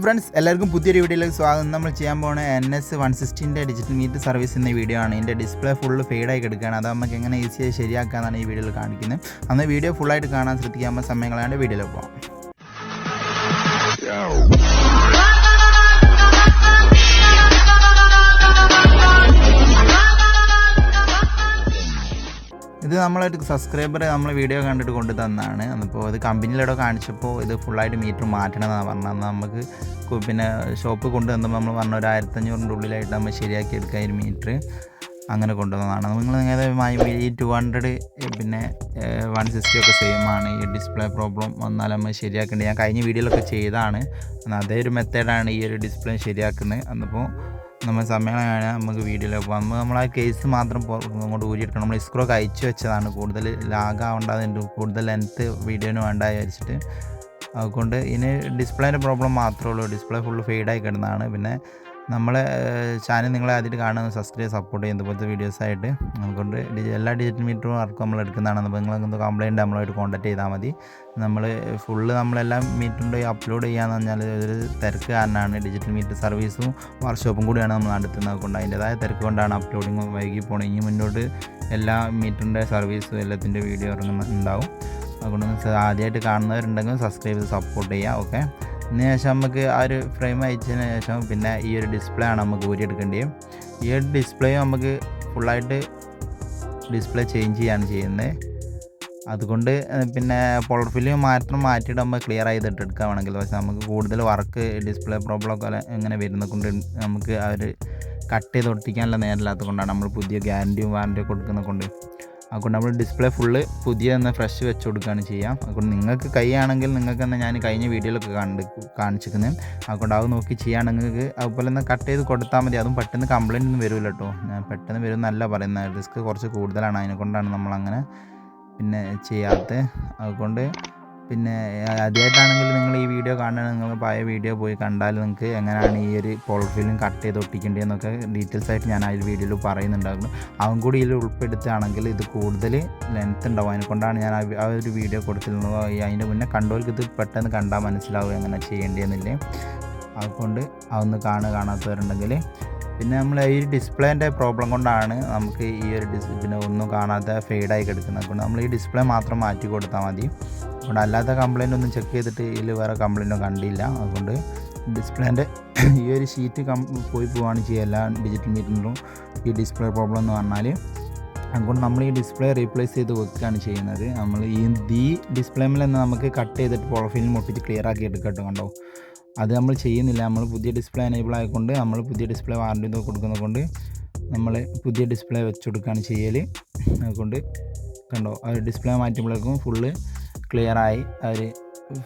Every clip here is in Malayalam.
ഫ്രണ്ട്സ് എല്ലാവർക്കും പുതിയൊരു വീഡിയോയിലേക്ക് സ്വാഗതം. നമ്മൾ ചെയ്യാൻ പോകുന്ന NS160 ഡിജിറ്റൽ മീറ്റർ സർവീസ് എന്ന വീഡിയോ ആണ്. ഇതിൻ്റെ ഡിസ്പ്ലേ ഫുള്ള് ഫെയ്ഡായി കിടക്കുകയാണ്. അത് നമുക്ക് എങ്ങനെ ഈസിയായി ശരിയാക്കാമെന്നാണ് ഈ വീഡിയോയിൽ കാണിക്കുന്നത്. അന്ന് വീഡിയോ ഫുള്ളായിട്ട് കാണാൻ ശ്രദ്ധിക്കാവുന്ന സമയങ്ങളാണ് വീഡിയോയിൽ പോകാം. ഇത് നമ്മളൊരു സബ്സ്ക്രൈബർ നമ്മൾ വീഡിയോ കണ്ടിട്ട് കൊണ്ട് തന്നതാണ്. അപ്പോൾ ഇത് കമ്പനിയിലൂടെ കാണിച്ചപ്പോൾ ഇത് ഫുള്ളായിട്ട് മീറ്റർ മാറ്റണമെന്നാണ് പറഞ്ഞത്. നമുക്ക് പിന്നെ ഷോപ്പ് കൊണ്ടുവന്നപ്പോൾ നമ്മൾ പറഞ്ഞ ഒരു 1500 ഉള്ളിലായിട്ട് നമ്മൾ ശരിയാക്കി എടുക്കാൻ ഒരു മീറ്റർ അങ്ങനെ കൊണ്ടുവന്നതാണ്. നിങ്ങൾ നേരെ ഈ 200 പിന്നെ 160 ഒക്കെ സെയിം ആണ്. ഈ ഡിസ്പ്ലേ പ്രോബ്ലം വന്നാൽ നമ്മൾ ശരിയാക്കേണ്ടത് ഞാൻ കഴിഞ്ഞ വീഡിയോയിലൊക്കെ ചെയ്തതാണ്. അതേ ഒരു മെത്തേഡാണ് ഈ ഒരു ഡിസ്പ്ലേ ശരിയാക്കുന്നത്. അന്നിപ്പോൾ നമ്മൾ സമയമാണ് നമുക്ക് വീഡിയോയിൽ പോകുമ്പോൾ നമ്മൾ ആ കേസ് മാത്രം അങ്ങോട്ട് ഊരിയെടുക്കണം. നമ്മൾ സ്ക്രൂ അയച്ചു വെച്ചതാണ്. കൂടുതൽ ലാഗാവേണ്ടതുണ്ട്, കൂടുതൽ ലെങ്ത്ത് വീഡിയോന് വേണ്ട വിചാരിച്ചിട്ട്. അതുകൊണ്ട് ഇതിന് ഡിസ്പ്ലേൻ്റെ പ്രോബ്ലം മാത്രമേ ഉള്ളൂ. ഡിസ്പ്ലേ ഫുള്ള് ഫെയ്ഡായി കിടന്നതാണ്. പിന്നെ നമ്മളെ ചാനൽ നിങ്ങളെ ആദ്യമായിട്ട് കാണുന്നത് സബ്സ്ക്രൈബ് സപ്പോർട്ട് ചെയ്യുന്ന പോലത്തെ വീഡിയോസായിട്ട്. അതുകൊണ്ട് എല്ലാ ഡിജിറ്റൽ മീറ്ററും വർക്ക് നമ്മൾ എടുക്കുന്നതാണ്. അപ്പോൾ നിങ്ങളെന്ത് കംപ്ലയിൻറ്റ് നമ്മളായിട്ട് കോൺടാക്ട് ചെയ്താൽ മതി. നമ്മൾ ഫുള്ള് നമ്മളെല്ലാം മീറ്ററിൻ്റെ അപ്ലോഡ് ചെയ്യാന്ന് പറഞ്ഞാൽ ഒരു തിരക്ക് കാരണമാണ്. ഡിജിറ്റൽ മീറ്റർ സർവീസും വർക്ക്ഷോപ്പും കൂടിയാണ് നമ്മൾ നടത്തുന്നത്. കൊണ്ട് അതിൻ്റെതായ തിരക്ക് കൊണ്ടാണ് അപ്ലോഡിങ് വൈകി പോകണം. ഇനി മുന്നോട്ട് എല്ലാ മീറ്ററിൻ്റെ സർവീസും എല്ലാത്തിൻ്റെ വീഡിയോ ഇറങ്ങുന്നുണ്ടാവും. അതുകൊണ്ട് ആദ്യമായിട്ട് കാണുന്നവരുണ്ടെങ്കിൽ സബ്സ്ക്രൈബ് ചെയ്ത് സപ്പോർട്ട് ചെയ്യുക. ഓക്കെ, അതിന് ശേഷം നമുക്ക് ആ ഒരു ഫ്രെയിം അയച്ചതിന് ശേഷം പിന്നെ ഈ ഒരു ഡിസ്പ്ലേ ആണ് നമുക്ക് ഊരിയെടുക്കേണ്ടത്. ഈ ഒരു ഡിസ്പ്ലേ നമുക്ക് ഫുള്ളായിട്ട് ഡിസ്പ്ലേ ചേഞ്ച് ചെയ്യാണ് ചെയ്യുന്നത്. അതുകൊണ്ട് പിന്നെ പവർ ഫില്ല് മാറ്റിയിട്ട് നമ്മൾ ക്ലിയർ ചെയ്തിട്ട് എടുക്കുകയാണെങ്കിൽ പക്ഷേ നമുക്ക് കൂടുതൽ വർക്ക് ഡിസ്പ്ലേ പ്രോബ്ലം ഒക്കെ എങ്ങനെ വരുന്നത് കൊണ്ട് നമുക്ക് ആ ഒരു കട്ട് ചെയ്ത് ഒട്ടിക്കാനുള്ള നേരമില്ലാത്തത് കൊണ്ടാണ് നമ്മൾ പുതിയ ഗ്യാരൻറ്റിയും വാറൻറ്റിയും കൊടുക്കുന്നത് കൊണ്ട്. അതുകൊണ്ട് നമ്മൾ ഡിസ്പ്ലേ ഫുള്ള് പുതിയ ഫ്രഷ് വെച്ച് കൊടുക്കുകയാണ് ചെയ്യാം. അതുകൊണ്ട് നിങ്ങൾക്ക് കൈയാണെങ്കിൽ നിങ്ങൾക്ക് തന്നെ ഞാൻ കഴിഞ്ഞ വീഡിയോയിലൊക്കെ കാണിച്ചിരിക്കുന്നത്. അതുകൊണ്ട് അത് നോക്കി ചെയ്യുകയാണെങ്കിൽ നിങ്ങൾക്ക് അതുപോലെ തന്നെ കട്ട് ചെയ്ത് കൊടുത്താൽ മതി. അതും പെട്ടെന്ന് കംപ്ലയിൻ്റ് ഒന്നും വരില്ല കേട്ടോ. ഞാൻ പെട്ടെന്ന് വരുമെന്നല്ല പറയുന്നത്. റിസ്ക് കുറച്ച് കൂടുതലാണ്. അതിനെക്കൊണ്ടാണ് നമ്മളങ്ങനെ പിന്നെ ചെയ്യാത്തത്. അതുകൊണ്ട് പിന്നെ ആദ്യമായിട്ടാണെങ്കിൽ നിങ്ങൾ ഈ വീഡിയോ കാണുകയാണെങ്കിൽ നിങ്ങൾ പഴയ വീഡിയോ പോയി കണ്ടാൽ നിങ്ങൾക്ക് എങ്ങനെയാണ് ഈ ഒരു പവർ ഫില്ലും കട്ട് ചെയ്ത് ഒട്ടിക്കേണ്ടതെന്നൊക്കെ ഡീറ്റെയിൽസ് ആയിട്ട് ഞാൻ ആ ഒരു വീഡിയോയിൽ പറയുന്നുണ്ടായിരുന്നു. അവൻ കൂടി ഇതിൽ ഉൾപ്പെടുത്തുകയാണെങ്കിൽ ഇത് കൂടുതൽ ലെങ്ത്ത് ഉണ്ടാവും. അതിനെക്കൊണ്ടാണ് ഞാൻ ആ ഒരു വീഡിയോ കൊടുത്തിരുന്നത്. അതിൻ്റെ മുന്നേ കണ്ടവർക്ക് ഇത് പെട്ടെന്ന് കണ്ടാൽ മനസ്സിലാവും എങ്ങനെ ചെയ്യേണ്ടതെന്നില്ലേ. അതുകൊണ്ട് അതൊന്ന് കാണാത്തവരുണ്ടെങ്കിൽ പിന്നെ നമ്മൾ ഈ ഡിസ്പ്ലേൻ്റെ പ്രോബ്ലം കൊണ്ടാണ് നമുക്ക് ഈ ഒരു പിന്നെ ഒന്നും കാണാതെ ഫെയ്ഡായി കിടക്കുന്നത്. അതുകൊണ്ട് നമ്മൾ ഈ ഡിസ്പ്ലേ മാത്രം മാറ്റി കൊടുത്താൽ മതി. അതുകൊണ്ട് അല്ലാത്ത കംപ്ലയിൻ്റ് ഒന്നും ചെക്ക് ചെയ്തിട്ട് ഇതിൽ വേറെ കംപ്ലയിൻ്റൊന്നും കണ്ടില്ല. അതുകൊണ്ട് ഡിസ്പ്ലേൻ്റെ ഈ ഒരു ഷീറ്റ് പോവുകയാണ് ചെയ്യുക എല്ലാ ഡിജിറ്റൽ മീറ്ററിലും ഈ ഡിസ്പ്ലേ പ്രോബ്ലം എന്ന് പറഞ്ഞാൽ. അതുകൊണ്ട് നമ്മൾ ഈ ഡിസ്പ്ലേ റീപ്ലേസ് ചെയ്ത് വെക്കുകയാണ് ചെയ്യുന്നത്. നമ്മൾ ഈ ഡിസ്പ്ലേമിൽ നിന്ന് നമുക്ക് കട്ട് ചെയ്തിട്ട് പവർ ഫില്ലിൽ മുട്ടിച്ച് ക്ലിയർ ആക്കി എടുക്കട്ടോ. കണ്ടോ, അത് നമ്മൾ ചെയ്യുന്നില്ല. നമ്മൾ പുതിയ ഡിസ്പ്ലേ എനേബിൾ ആയതുകൊണ്ട് നമ്മൾ പുതിയ ഡിസ്പ്ലേ വാറൻറ്റി ഇതൊക്കെ കൊടുക്കുന്നത് കൊണ്ട് നമ്മൾ പുതിയ ഡിസ്പ്ലേ വെച്ച് കൊടുക്കുകയാണ് ചെയ്യൽ. അതുകൊണ്ട് കണ്ടോ, ആ ഡിസ്പ്ലേ മാറ്റുമ്പോഴേക്കും ഫുള്ള് ക്ലിയറായി.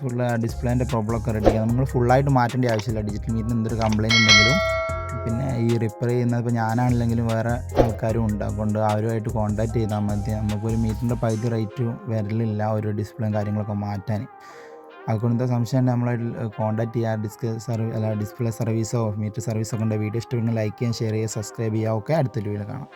ഫുള്ള് ആ ഡിസ്പ്ലേൻ്റെ പ്രോബ്ലമൊക്കെ റെഡിയാണ്. നമ്മൾ ഫുള്ളായിട്ട് മാറ്റേണ്ട ആവശ്യമില്ല. ഡിജിറ്റൽ മീറ്ററിന് എന്തൊരു കംപ്ലയിൻ്റ് ഉണ്ടെങ്കിലും പിന്നെ ഈ റിപ്പയർ ചെയ്യുന്നത് ഇപ്പോൾ ഞാനാണെങ്കിലും വേറെ ആൾക്കാരും ഉണ്ട്. അതുകൊണ്ട് അവരുമായിട്ട് കോൺടാക്ട് ചെയ്താൽ മതി. നമുക്കൊരു മീറ്ററിൻ്റെ പകുതി റേറ്റ് വരലില്ല ഒരു ഡിസ്പ്ലേയും കാര്യങ്ങളൊക്കെ മാറ്റാൻ. അതുകൊണ്ട് സംശയം നമ്മളായിട്ട് കോൺടാക്ട് ചെയ്യുക. ഡിസ്പ്ലേ സർവീസോ മീറ്റർ സർവീസോ ഒക്കെ ഉണ്ട്. വീഡിയോ ഇഷ്ടപ്പെടുന്ന ലൈക്ക് ചെയ്യാൻ, ഷെയർ ചെയ്യുക, സബ്സ്ക്രൈബ് ചെയ്യുക. ഓക്കെ, അടുത്ത വീഡിയോയിൽ കാണാം.